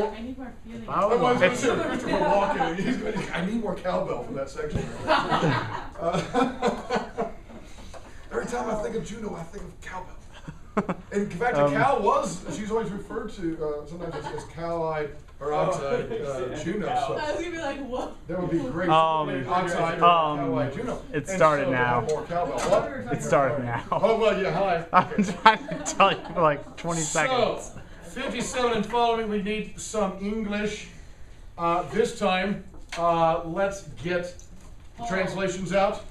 I need more feeling. I was going to say Christopher Walken. I need more cowbell for that section. Every time I think of Juno, I think of cowbell. In fact, Cal was, she's always referred to sometimes as Cal-eyed or ox-eyed Juno. So I was going to be like, what? that would be great. Ox-eyed or Cal-eyed Juno. It started now. More cowbell. What? It started now. Oh, well, yeah, hi. I'm trying to tell you for like 20 seconds. So, 57 and following, we need some English. This time, let's get the translations out.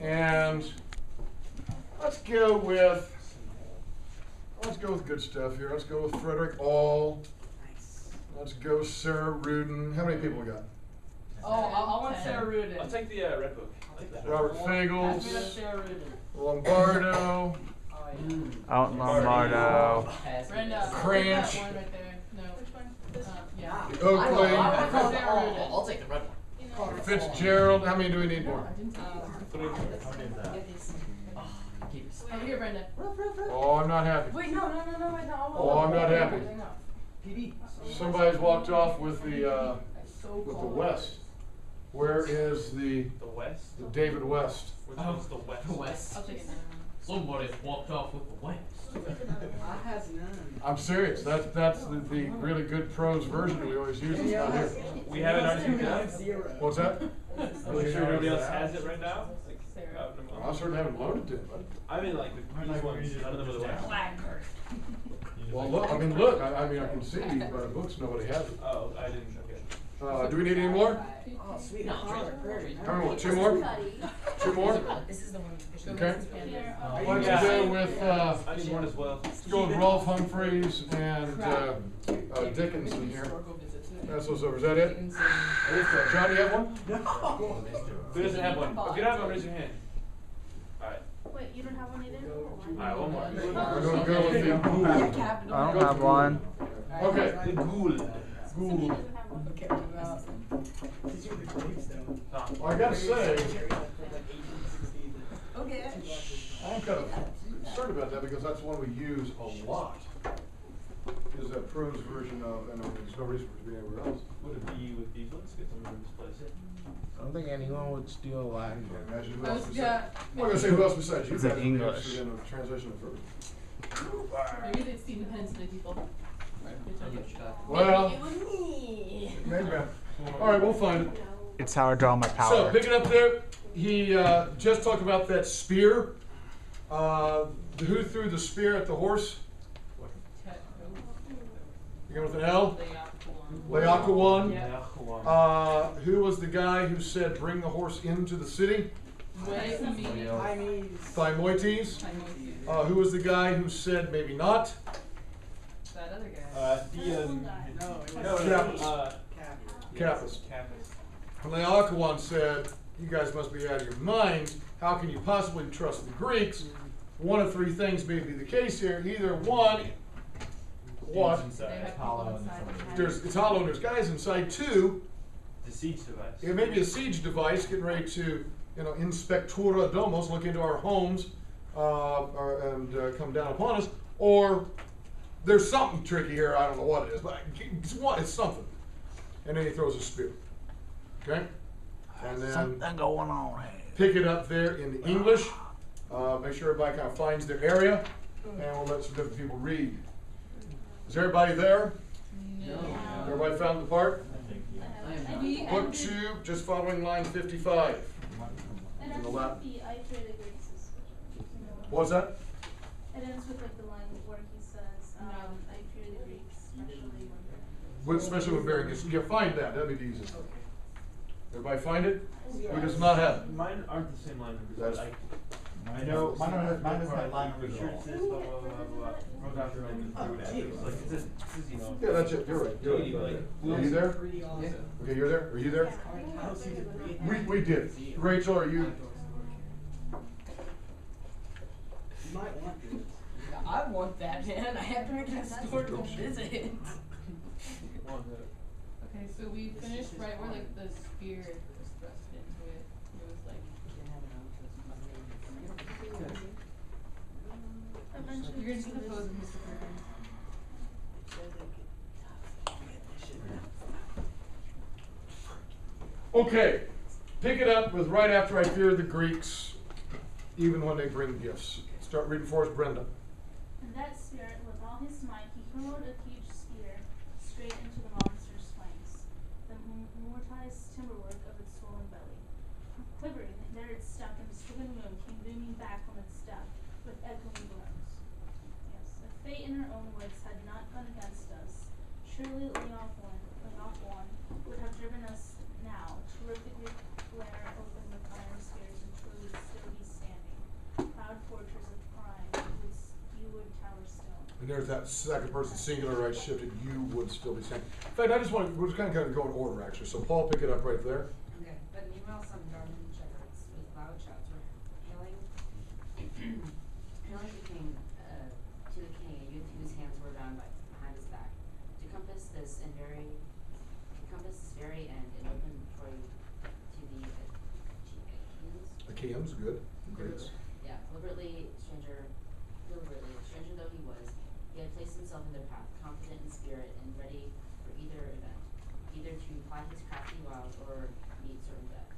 And let's go with good stuff here. Let's go with Frederick All. Let's go Sarah Rudin. How many people we got? Oh, I want Sarah Rudin. I'll take the Red Book. Robert Fagels. Sarah Rudin. Lombardo. Out Lombardo. Brenda. Cranch. That one right there. No. Which one? This one. Yeah. Oakley. I'll take the red one. Fitzgerald. How many do we need more? Oh, here, Brenda. Oh, I'm not happy. Wait, no. Oh, I'm not happy. Somebody's walked off with the West. Where is the West? the David West? Which one's the West? The West. I'll take it now. Somebody walked off with the West. I have none. I'm serious. That's the really good prose version we always use. It's not here. We have it already. What's that? Are you sure nobody else has it right now? I certainly haven't loaded it, buddy. I mean, like these ones, none of them are the West. Well, look. I can see books. Nobody has it. Oh, I didn't. Okay. Do we need any more? Oh, sweet. No, How many more? Two more? Two more? This is the one. Okay. Let's Yeah. go with I need one as well. let's go with Rolf Humphreys and Dickinson here. That's what's over. Is that it? John, you have one? Who doesn't have one? If you don't have one, raise your hand. Alright. Wait, you don't have one either? Alright, one more. We're going to go with the Ghoul. I don't have one. Okay. The Ghoul. Ghoul. Okay, well, these are the grapes though. I gotta say, Okay. I'm kind of concerned about that because that's one we use a lot. Is that prose version of, and there's no reason for it to be anywhere else. Would it be with these ones? Get them in this place. I don't think anyone would steal Latin. Imagine who I else was besides. I'm not gonna say who else besides you Is guys it would be English? interested in a translation of verse. Maybe they've seen Hensley people. Well, It was me. maybe. All right, we'll find it. It's how I draw my So, power. pick it up there. He just talked about that spear. Who threw the spear at the horse? Begin with an L. Laocoon. Who was the guy who said, bring the horse into the city? Thymoetes. Who was the guy who said, maybe not? That other guy. Capus. Laocoon said, you guys must be out of your minds. How can you possibly trust the Greeks? One of three things may be the case here. Either one, what? They have It's people inside. It's hollow and there's guys inside. Two, The siege device. it may be a siege device getting ready to, inspectura domos, look into our homes and come down upon us. Or there's something tricky here. I don't know what it is, but it's something. And then he throws a spear. Okay? And then Something going on here. pick it up there in the English. Make sure everybody kind of finds their area, and we'll let some different people read. Is everybody there? No. Everybody found the part? We Book 2, just following line 55. And ends the with lap. the I fear the Greeks is, What was that? it ends with like the line where he says, I fear the Greeks, Especially when bearing this. Yeah, find that. That'd be the easiest. Everybody find it? Who does not have it? Mine aren't the same line numbers. That's- Like, I know, mine has my line for numbers sure all. it says blah blah blah blah blah. Goes after and then through it after. It's like it says, Yeah, that's it. You're right. You're Like, right. Are you there? Okay, you're there? Are you there? We did. Rachel, are you? You might want this. I want that, man. I have to make an historical visit. Okay, so we finished right where like the spear was thrust into it. It was like Eventually, you're gonna see the pose of Mr. Perkins. Okay, pick it up with right after I fear the Greeks, even when they bring gifts. Start reading for us, Brenda. And that spirit, with all his might, he hurled a huge spear straight into the monster's flanks, the mortised timberwork of its swollen belly. Quivering, there it stuck, and the stricken moon came booming back from its death with echoing blows. Yes, if fate in her own words had not gone against us, surely Leophon would have driven us now, terrific glare open with iron spears, and truly still be standing, proud fortress of crime, you would tower still. And there's that second person singular, right, shifted, you would still be saying. In fact, I just want to, we're just kind of go in order, actually. So Paul, pick it up right there. Okay, but meanwhile some garden shepherds with loud shouts were hailing the king, to the king, a youth whose hands were bound behind his back. To compass this very end, an open Troy to the Achaeans, good. Greeks. Yeah, deliberately, stranger though he was, he had placed himself in their path, confident in spirit and ready for either event, either to ply his crafty wiles or meet certain death.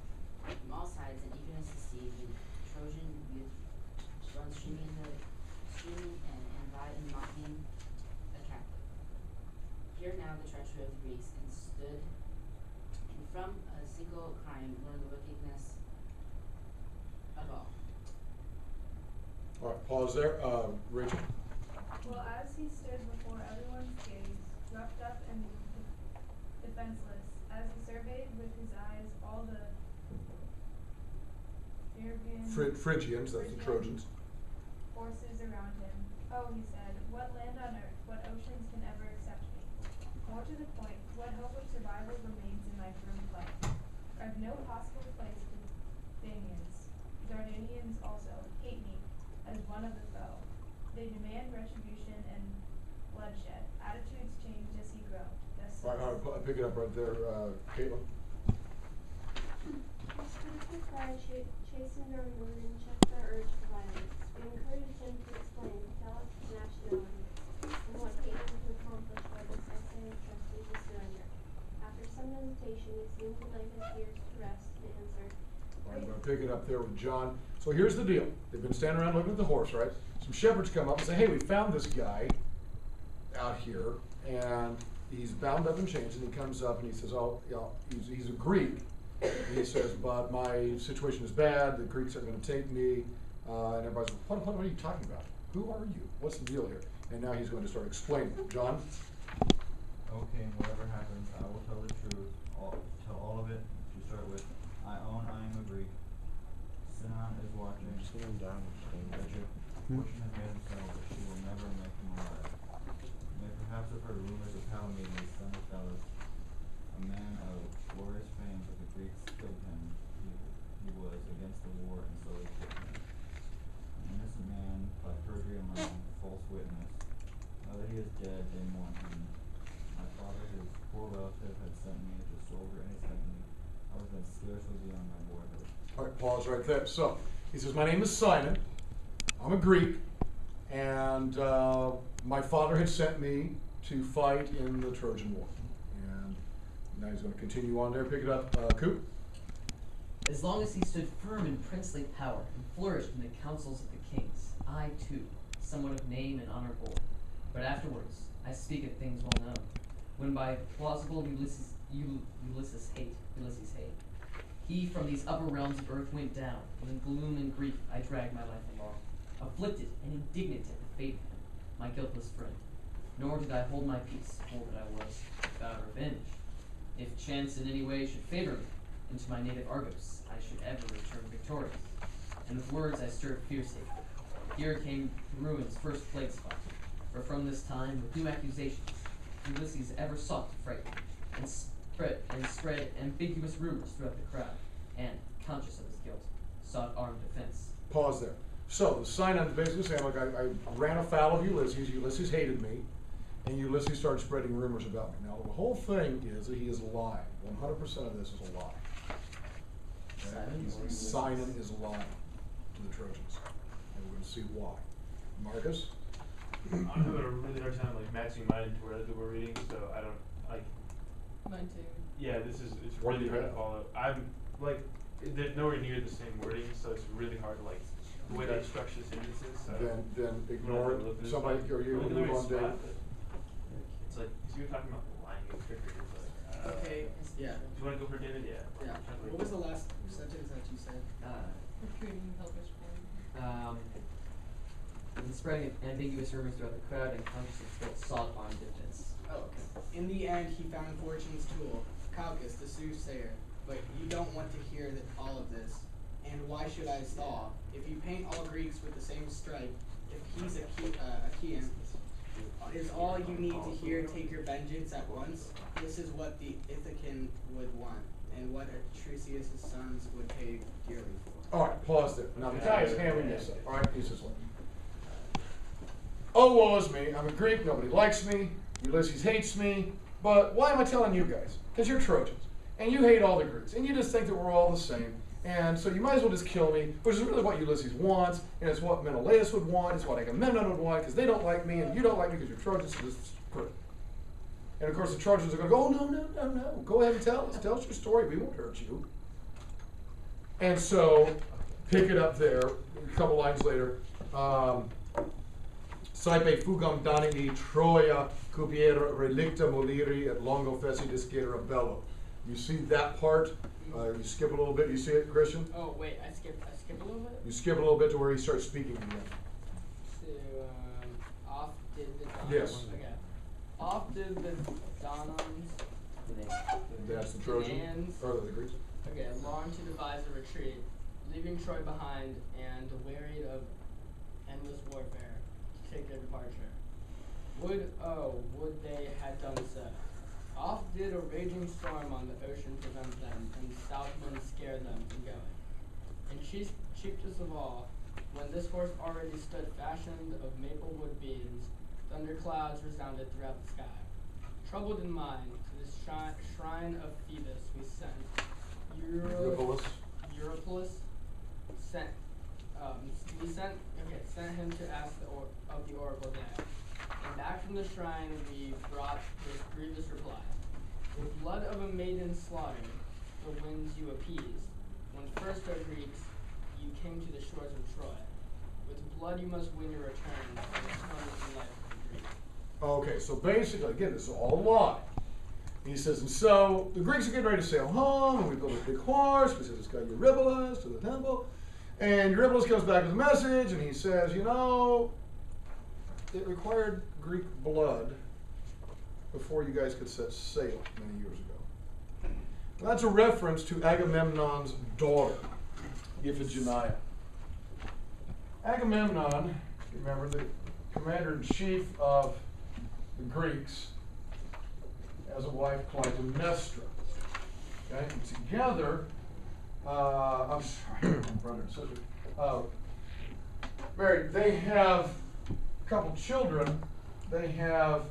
From all sides, in eagerness to see the Trojan youth run streaming and vie in mocking the captive. Here now the treachery of the Greeks, and stood, and from a single crime learned the wickedness of all. All right, pause there. Rachel. Well, as he stood before everyone's gaze, roughed up and defenseless, as he surveyed with his eyes all the Phrygians, that's the Trojans. Forces around him. Oh, he said, what land on earth, what oceans can ever accept me? More to the point, what hope of survival remains in my firm clay? I've no possible place to Danaans. Dardanians also hate me as one of the foe. They demand retribution and bloodshed. Attitudes changed as he grew. All right, pick it up right there, Caitlin. Chastened our mood and checked our urge for violence. We encouraged him to explain, tell us his nationality, and what he able to accomplish by this essay of trusty surrender. After some hesitation, he seemed to lay his fears to rest and answered. I'm going to pick it up there with John. So here's the deal. They've been standing around looking at the horse, right? Some shepherds come up and say, hey, we found this guy out here, and he's bound up in chains, and he comes up and he says, oh, you know, he's a Greek. And he says, but my situation is bad, the Greeks are going to take me, and everybody's like, what are you talking about? Who are you? What's the deal here? And now he's going to start explaining. John? Okay, whatever happens, I will tell the truth, tell all of it, to start with. I am a Greek. Sinan is watching. Sitting down. Fortune has made him so, but she will never make him alive. You may perhaps have heard rumors of Palamedes, son of Thales, a man of glorious fame, but the Greeks killed him. He was against the war, and so they killed him. An innocent man, by perjury among false witness. Now that he is dead, they mourn him. My father, his poor relative, had sent me as a soldier, and he sent me. I was then scarcely beyond my boyhood. All right, pause right there. So he says, my name is Simon. I'm a Greek, and my father had sent me to fight in the Trojan War. And now he's going to continue on there. Pick it up, Coop. As long as he stood firm in princely power and flourished in the councils of the kings, I too, somewhat of name and honor bore. But afterwards, I speak of things well known, when by plausible Ulysses hate, he from these upper realms of earth went down, and in gloom and grief I dragged my life along, afflicted and indignant at the fate of him, my guiltless friend. Nor did I hold my peace, fool that I was, without revenge. If chance in any way should favor me, into my native Argos I should ever return victorious. And with words I stirred fiercely. Here came ruin's first plague spot, for from this time, with new accusations, Ulysses ever sought to frighten and spread ambiguous rumors throughout the crowd, and, conscious of his guilt, sought armed defense. Pause there. So the sign-on basically saying, look, I ran afoul of Ulysses. Ulysses hated me, and Ulysses started spreading rumors about me. Now the whole thing is that he is lying. 100% of this is a lie. Sinon is lying to the Trojans, and we're going to see why. Marcus? I'm having a really hard time like matching mine to where we're reading, so I don't like. Mine too. Yeah, it's What do really you hard to have? follow. I'm like, they're nowhere near the same wording, so it's really hard to like the way that I structure sentences. So Then ignore it. Somebody, or you Look at the move way on, it's Dave. flat, but it's like, so you're talking about lying and trickery. It's like, Okay, yeah. Do you want to go for David? Yeah. Yeah. What was the last sentence that you said? Recruiting helpers for And the spreading of ambiguous rumors throughout the crowd and conscious of guilt sought on dividends. Oh, okay. In the end, he found Fortune's tool, Calchas, the soothsayer. But you don't want to hear all of this. And why should I stall? If you paint all Greeks with the same stripe, if he's Achaean, is all you need to hear take your vengeance at once? This is what the Ithacan would want, and what Atricius' sons would pay dearly for. All right, pause there. Now the guy is hammering this up. All right, he says, "Look. Oh, woe is me. I'm a Greek. Nobody likes me. Ulysses hates me. But why am I telling you guys? Because you're Trojans, and you hate all the Greeks, and you just think that we're all the same. And so you might as well just kill me, which is really what Ulysses wants, and it's what Menelaus would want, it's what Agamemnon would want, because they don't like me, and you don't like me because you're Trojans, so this is great." And of course the Trojans are going to go, "Oh, no. Go ahead and tell us. Tell us your story. We won't hurt you." And so, pick it up there, a couple lines later. Saipe fugam danii Troia cupiera relicta moliri et longo feci discere bello. You see that part? You skip a little bit. You see it, Christian? Oh, wait, I skip a little bit? You skip a little bit to where he starts speaking again. So, off did the Donons. Yes. Okay. Off did the Donons. That's the Trojans, Demands. or the Greeks. Okay, long to devise a retreat, leaving Troy behind, and wearied of endless warfare, to take their departure. Would they had done so. Oft did a raging storm on the ocean prevent them, and south winds scare them from going. And chiefest of all, when this horse already stood fashioned of maple wood beams, thunderclouds resounded throughout the sky. Troubled in mind, to the shrine of Phoebus we sent Eurypylus sent him to ask of the oracle there. And back from the shrine we brought this grievous reply. With blood of a maiden slaughtered, the winds you appeased. When first, O Greeks, you came to the shores of Troy. With blood you must win your return to the tormenting life of the Greeks. Okay, so basically, again, this is all a lie. He says, and so the Greeks are getting ready to sail home, and we build a big horse. We send this guy Eurypylus to the temple. And Eurypylus comes back with a message, and he says, it required Greek blood before you guys could set sail many years ago. Well, that's a reference to Agamemnon's daughter, Iphigenia. Agamemnon, remember, the commander-in-chief of the Greeks, has a wife, Clytemnestra. Okay, and together, I'm sorry, brother and sister, married. They have a couple children. They have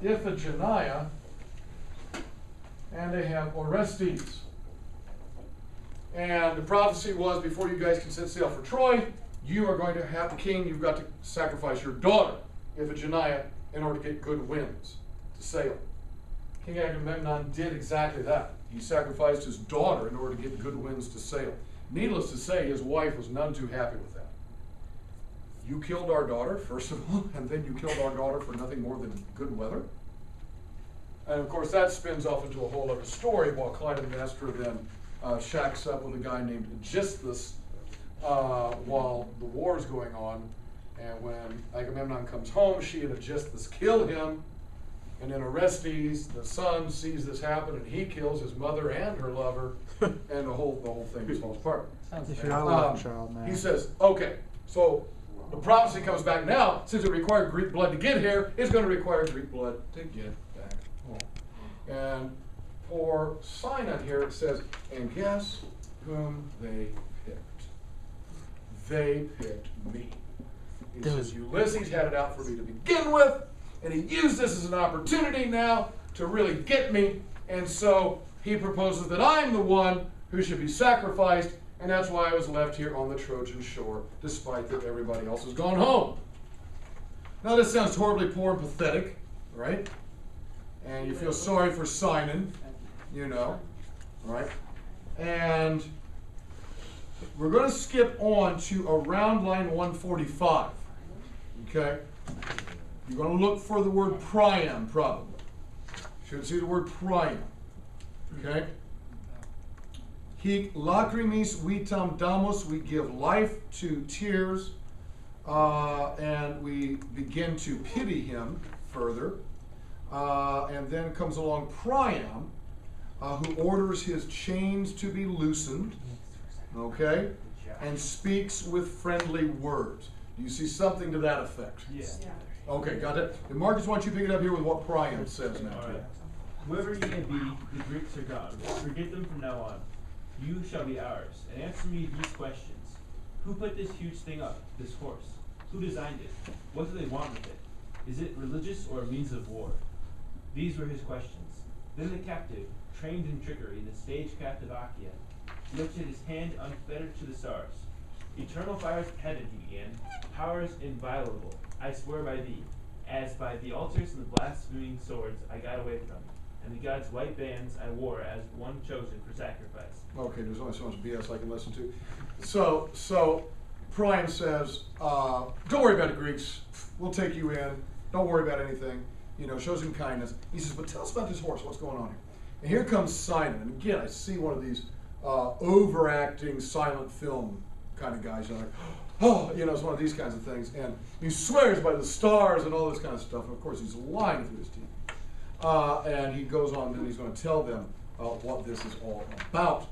Iphigenia, and they have Orestes. And the prophecy was, before you guys can set sail for Troy, you are going to have the king, you've got to sacrifice your daughter, Iphigenia, in order to get good winds to sail. King Agamemnon did exactly that. He sacrificed his daughter in order to get good winds to sail. Needless to say, his wife was none too happy with that. You killed our daughter, first of all, and then you killed our daughter for nothing more than good weather. And of course, that spins off into a whole other story, while Clytemnestra then shacks up with a guy named Aegisthus while the war is going on. And when Agamemnon comes home, she and Aegisthus kill him. And then Orestes, the son, sees this happen, and he kills his mother and her lover, and the whole thing falls apart. If you're not a love child, man. He says, okay, so the prophecy comes back now. Since it required Greek blood to get here, it's going to require Greek blood to get back home. And for Sinon here, it says, and guess whom they picked? They picked me. He says, Ulysses had it out for me to begin with, and he used this as an opportunity now to really get me, and so he proposes that I'm the one who should be sacrificed, and that's why I was left here on the Trojan shore, despite that everybody else has gone home. Now this sounds horribly poor and pathetic, right? and you feel sorry for Simon, you know, right? And we're going to skip on to around line 145, okay? You're going to look for the word Priam, probably. Should see the word Priam, okay? Hic lacrimis vitam damus, we give life to tears, and we begin to pity him further. And then comes along Priam, who orders his chains to be loosened, okay, and speaks with friendly words. Do you see something to that effect? Yeah. Okay, got it. And Marcus, why don't you pick it up here with what Priam says now? All right. Whoever ye may be, the Greeks are gone. Forget them from now on. You shall be ours, and answer me these questions. Who put this huge thing up, this horse? Who designed it? What do they want with it? Is it religious or a means of war? These were his questions. Then the captive, trained in trickery, the stage-captive Achaean, lifted his hand unfettered to the stars. Eternal fires headed, he began, powers inviolable, I swear by thee, as by the altars and the blaspheming swords I got away from, and the gods' white bands I wore as one chosen for sacrifice. Okay, there's only so much BS I can listen to. So Priam says, don't worry about the Greeks. We'll take you in. Don't worry about anything. You know, shows him kindness. He says, but tell us about this horse. What's going on here? And here comes Simon. And again, I see one of these overacting silent film kind of guys. Like, oh, you know, it's one of these kinds of things. And he swears by the stars and all this kind of stuff. And of course, he's lying through his teeth. And he goes on and he's going to tell them what this is all about.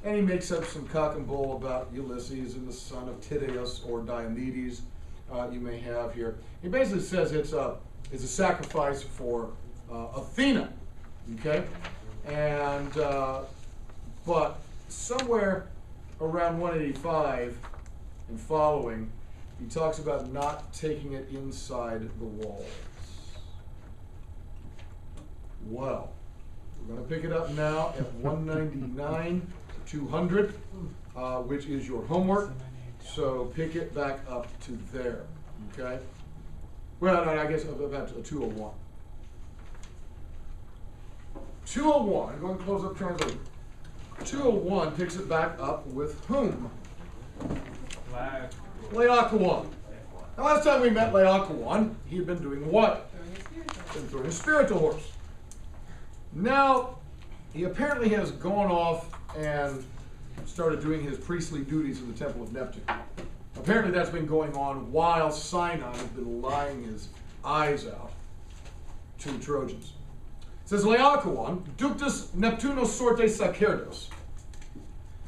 And he makes up some cock and bull about Ulysses and the son of Tydeus or Diomedes. You may have here. He basically says it's a sacrifice for Athena, okay? And but somewhere around 185 and following, he talks about not taking it inside the walls. Well, we're going to pick it up now at 199 to 200, which is your homework. So pick it back up to there, okay? Well, no, I guess about 201. 201, go and close up translation. 201 picks it back up with whom? Laocoon. Now, last time we met Laocoon, he had been doing what? Been throwing a spiritual horse. Now, he apparently has gone off and started doing his priestly duties in the Temple of Neptune. Apparently that's been going on while Sinon has been lying his eyes out to the Trojans. It says, Laocoon, ductus Neptunos sorte sacerdos.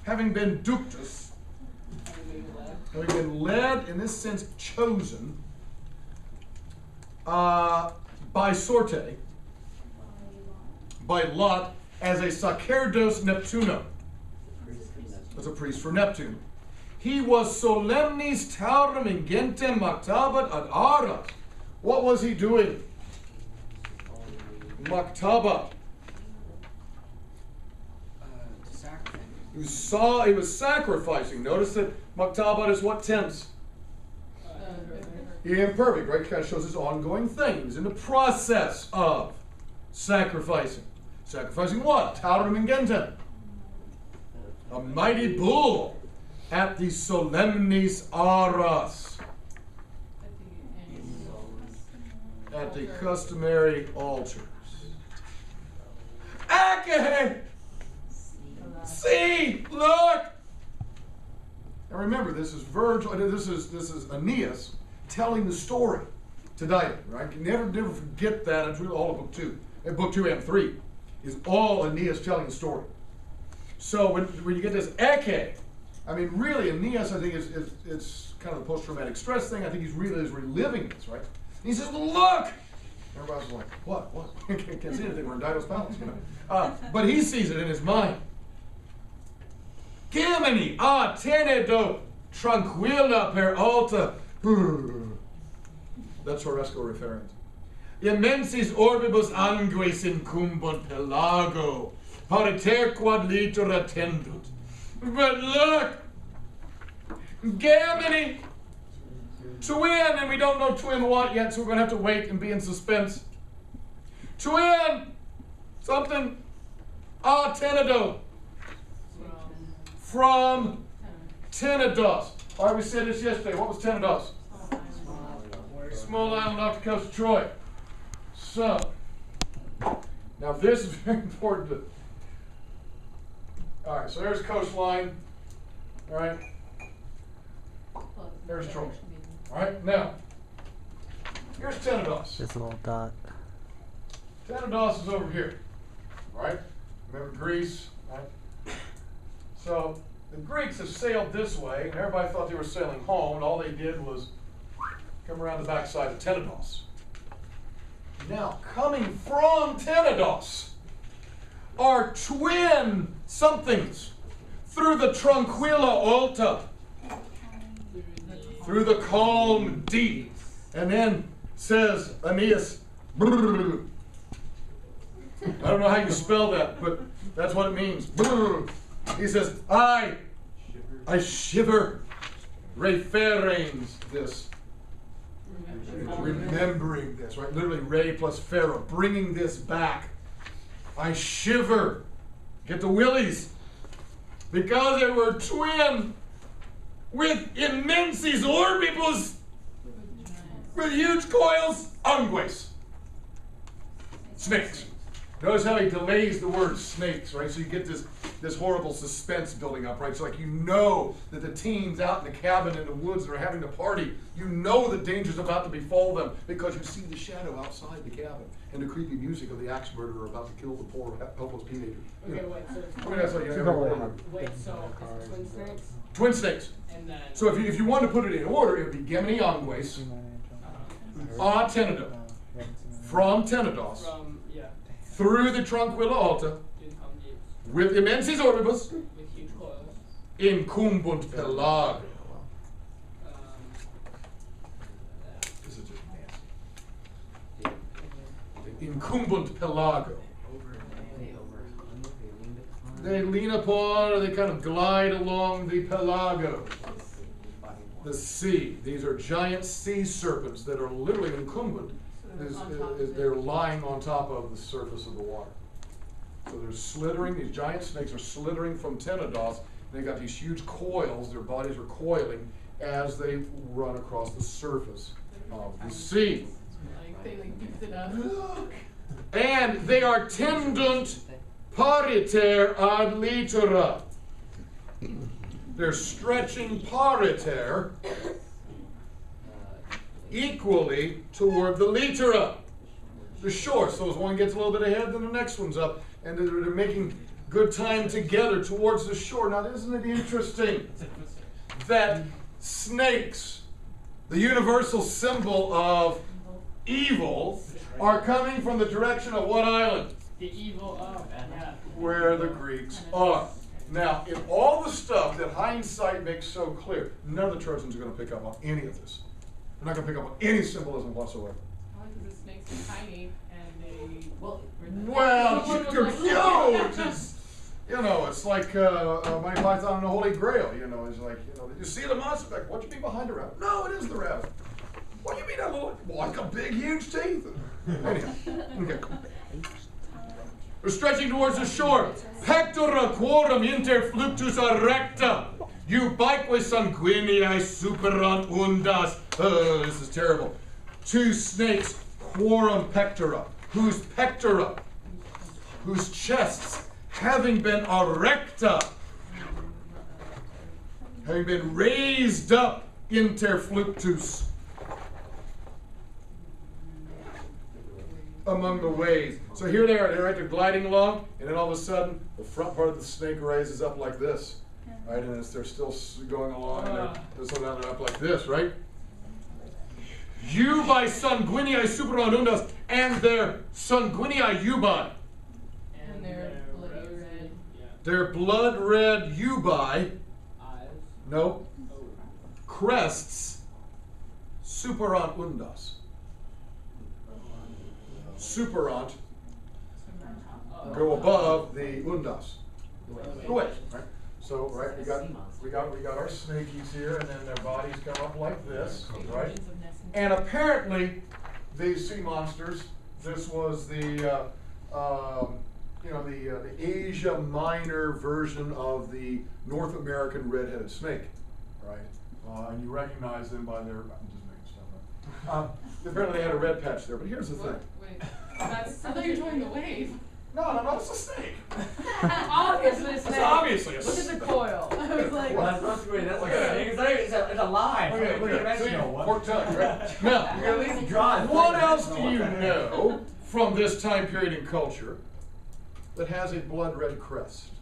Having been ductus, having been led, in this sense, chosen, by sorte, by lot, as a sacerdos Neptuno. As a priest for Neptune. He was solemnis taurum ingentem mactabat ad aras. What was he doing? Mactabat. To sacrifice. He was sacrificing. Notice that mactabat is what tense? Imperfect, right? It kind of shows this ongoing thing. He was in the process of sacrificing. Sacrificing what? Taurum ingentem. A mighty bull at the solemnis aras, at the customary altars. Achae! See, look! Now remember, this is Virgil. This is Aeneas telling the story to Dido. Right? Never forget that. It's really all of book 2. Book 2 and 3 is all Aeneas telling the story. So when you get this Achae, I mean, really, Aeneas, I think, it's kind of the post-traumatic stress thing. I think he's really reliving this, right? And he says, look! Everybody's like, what? Can't see anything. We're in Dido's palace, you know. But he sees it in his mind. Gemini, tenedo, tranquilla per alta. That's Horresco referent. Immensis orbibus anguis incumbunt pelago. Pariter quad litur attendut. But look! Gemini! Twin, and we don't know twin what yet, so we're going to have to wait and be in suspense. Twin! Something. Tenedo. From Tenedos. All right, we said this yesterday. What was Tenedos? Small island off the coast of Troy. So, now this is very important. All right, so there's coastline. All right, there's Troy. All right, now, here's Tenedos. This little dot. Tenedos is over here. All right, remember Greece? Right? So, the Greeks have sailed this way, and everybody thought they were sailing home, and all they did was come around the backside of Tenedos. Now, coming from Tenedos are twin somethings through the Tranquilla Alta, through the calm deep. And then says Aeneas, brrr. I don't know how you spell that, but that's what it means. Brrr. He says, I shiver, referens this. Remembering this, right? Literally, Ray plus Pharaoh, bringing this back. I shiver, get the willies, because they were twin with immenses orbibus, with huge coils, ungues, snakes. Notice how he delays the word snakes, right? So you get this horrible suspense building up, right? So like you know that the teens out in the cabin in the woods that are having the party, you know the danger's about to befall them because you see the shadow outside the cabin and the creepy music of the axe murderer about to kill the poor helpless teenager. You know. wait, so I mean, that's like, you know, wait, so it's twin snakes? twin snakes. And then So if you wanted to put it in order, it would be Gemini Ongues, Tenedor, from Tenedos, from through the Tranquilla Alta, with immenses orbibus, with huge coils. incumbunt pelago. This is just nasty. Incumbunt pelago. They lean upon, or they kind of glide along the pelago, the sea. These are giant sea serpents that are literally incumbent. They're lying on top of the surface of the water. So they're slithering, these giant snakes are slithering from Tenedos. They've got these huge coils, their bodies are coiling as they run across the surface of the sea. And they are tendunt pariter ad litera. They're stretching pariter equally toward the litera, the shore. So as one gets a little bit ahead, then the next one's up. And they're making good time together towards the shore. Now, isn't it interesting that snakes, the universal symbol of evil, are coming from the direction of what island? The evil of, Where the Greeks are. Now, in all the stuff that hindsight makes so clear, none of the Trojans are going to pick up on any of this. They're not going to pick up on any symbolism whatsoever. Because the snakes are tiny and they. Well, you're huge. You know, it's like Monty Python and the Holy Grail. You know, it's like, you know, did you see the monster? Like, what do you mean behind the rabbit? No, it is the rabbit. What do you mean that little? Like a big, huge teeth. Anyhow, okay. We're stretching towards the shore. Pectora quorum inter fluctus erecta. Ubique sanguinei superant undas. Oh, this is terrible. Two snakes, quorum pectora, whose pectora, whose chests, having been erecta, having been raised up inter fluctus, among the waves. So here they are, they're gliding along, and then all of a sudden, the front part of the snake raises up like this, right? And as they're still going along, and they're so down, they're up like this, right? Ubi sanguinei superanundas, and their sanguinei ubi. And their bloody red. Their blood red ubi, eyes. no, crests, superant undas. Superant, go above the undas. The way, right? So, right, we got our snakies here, and then their bodies come up like this, right? And apparently, these sea monsters This was the the Asia Minor version of the North American red-headed snake, right? And you recognize them by their. I'm just making stuff up. Apparently, they had a red patch there. But here's the thing. Wait, I thought you were joining the wave. No, it's a snake. Obviously a snake. It's obviously a Look at snake. the coil. I was like, Well, that's supposed to be, that's like a snake. It's a line. Look at it. See, pork tongue, right? You Now, at least draw it. what else do you know from this time period in culture that has a blood red crest?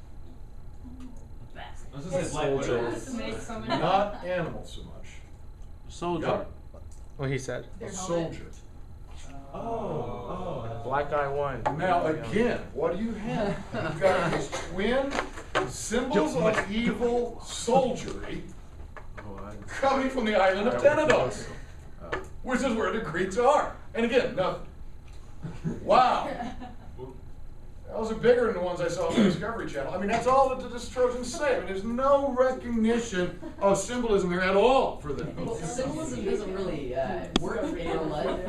Let's just say black widow. snake coming. Not animal so much. Soldier. Yup. What he said. A soldier. Black Eye One. Now again, what do you have? You've got these twin symbols of evil soldiery coming from the island of Tenedos, which is where the Greeks are. And again, nothing. Wow. Those are bigger than the ones I saw on the Discovery Channel. I mean, that's all that this Trojan say. I mean, there's no recognition of symbolism here at all for them. Well, symbolism doesn't really work for real life.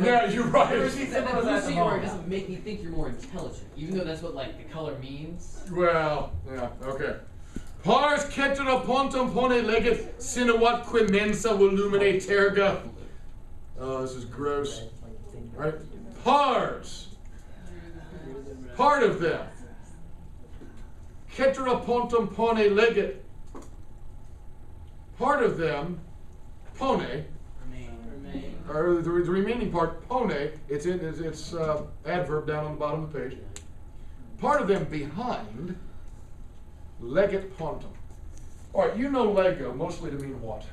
Yeah, you're right. And the blue sea word doesn't make me think you're more intelligent, even though that's what like the color means. Well, yeah, okay. Pars cetera pontum pone legit sinewat qui mensa volumine terga. Oh, this is gross. Right? Pars. Part of them. Cetera pontum pone legit. Part of them, pone, or the remaining part, pone, it's adverb down on the bottom of the page. Part of them behind, legit pontum. All right, you know Lego mostly to mean what?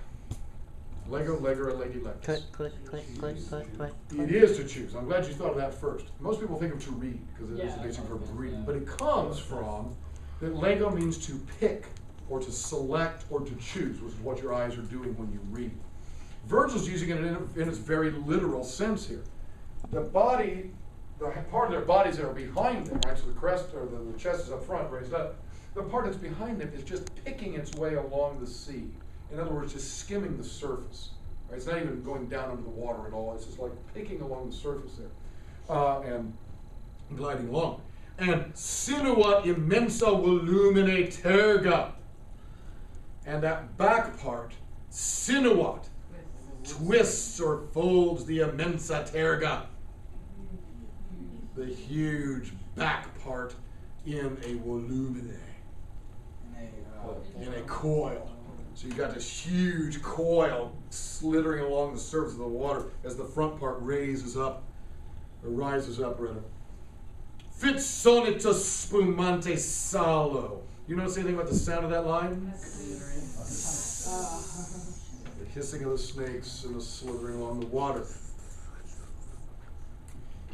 Lego, Legger, or leggy legs. Click, click, click, click, click, click. It is to choose. I'm glad you thought of that first. Most people think of to read because it is the basic verb to read, but it comes from that Lego means to pick or to select or to choose, which is what your eyes are doing when you read. Virgil's using it in its very literal sense here. The body, the part of their bodies that are behind them, right? So the crest or the chest is up front, raised up. The part that's behind them is just picking its way along the sea. In other words, just skimming the surface. Right? It's not even going down under the water at all. It's just like picking along the surface there and gliding along. And sinuat immensa volumine terga. And that back part, sinuat, twists or folds the immensa terga. The huge back part in a volumine. In a coil. So you've got this huge coil slithering along the surface of the water as the front part rises up rather. Fit sonitus spumante salo. You notice anything about the sound of that line? The hissing of the snakes and the slithering along the water.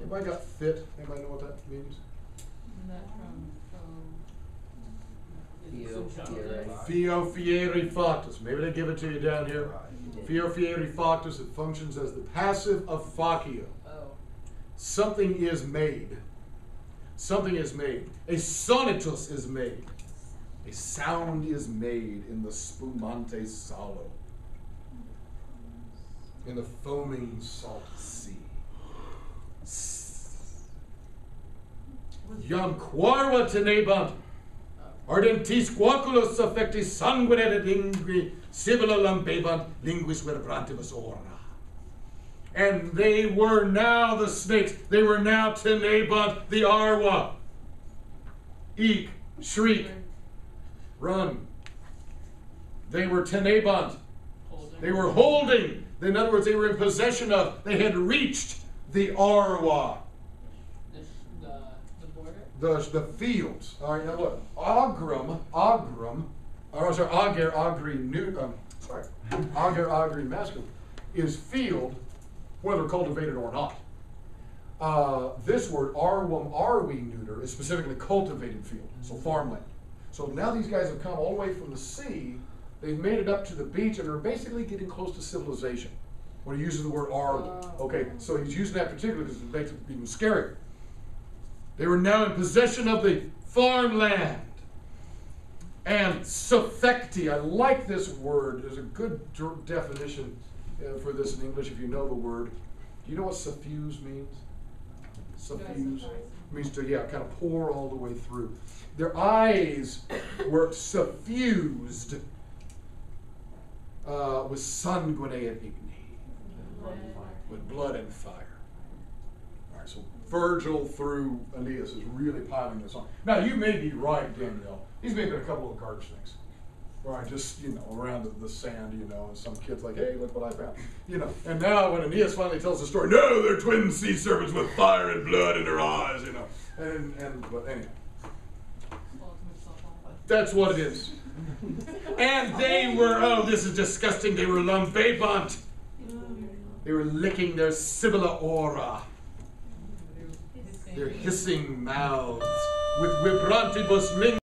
Anybody got fit? Anybody know what that means? Isn't that from Fio fieri factus. Maybe they give it to you down here. Fio fieri factus, it functions as the passive of facio. Something is made. Something is made. A sonitus is made. A sound is made in the spumante salo. In the foaming salt sea. Iam quarva tenebant. Ardentis quaculus affectis sanguinata lingui sibilla lambebant linguis verbrantibus ora. And they were now the snakes. They were now tenebant, the arwa. Eek, shriek, run. They were tenebant. They were holding. In other words, they were in possession of. They had reached the arwa. The fields. All right, now look. Ager, agri, masculine, is field, whether cultivated or not. This word, arwum, arwi, neuter, is specifically cultivated field, so farmland. So now these guys have come all the way from the sea, they've made it up to the beach, and are basically getting close to civilization. When he uses the word arwum. Okay, so he's using that particularly because it makes it even scarier. They were now in possession of the farmland. And suffecti, I like this word. There's a good definition for this in English if you know the word. Do you know what suffuse means? Suffuse means to, yeah, kind of pour all the way through. Their eyes were suffused with sanguine igni, with blood and fire. All right, so Virgil through Aeneas is really piling this on. Now, you may be right, Danielle. He's making a couple of card snakes. Right, just, around the sand, and some kid's like, hey, look what I found. And now when Aeneas finally tells the story, no, they're twin sea serpents with fire and blood in their eyes, but anyhow. That's what it is. And they were, oh, this is disgusting, they were lambebant. They were licking their Sibylla aura, their hissing mouths with vibrantibus